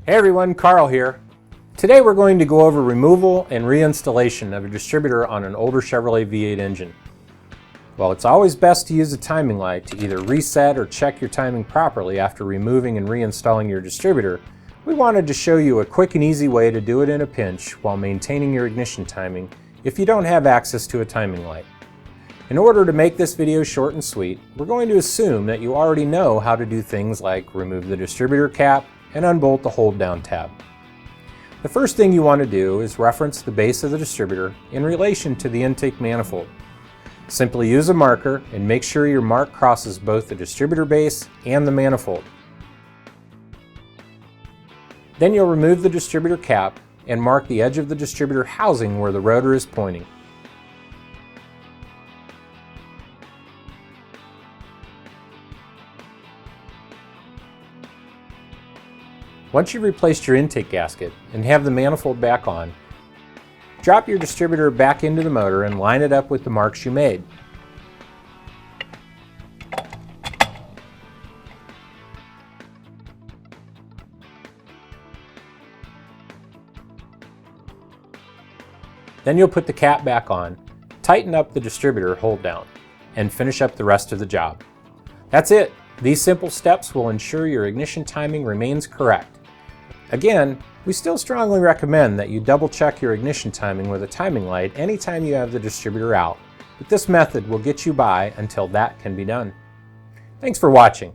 Hey everyone, Carl here. Today we're going to go over removal and reinstallation of a distributor on an older Chevrolet V8 engine. While it's always best to use a timing light to either reset or check your timing properly after removing and reinstalling your distributor, we wanted to show you a quick and easy way to do it in a pinch while maintaining your ignition timing if you don't have access to a timing light. In order to make this video short and sweet, we're going to assume that you already know how to do things like remove the distributor cap and unbolt the hold down tab. The first thing you want to do is reference the base of the distributor in relation to the intake manifold. Simply use a marker and make sure your mark crosses both the distributor base and the manifold. Then you'll remove the distributor cap and mark the edge of the distributor housing where the rotor is pointing. Once you've replaced your intake gasket and have the manifold back on, drop your distributor back into the motor and line it up with the marks you made. Then you'll put the cap back on, tighten up the distributor hold down, and finish up the rest of the job. That's it! These simple steps will ensure your ignition timing remains correct. Again, we still strongly recommend that you double check your ignition timing with a timing light anytime you have the distributor out, but this method will get you by until that can be done. Thanks for watching.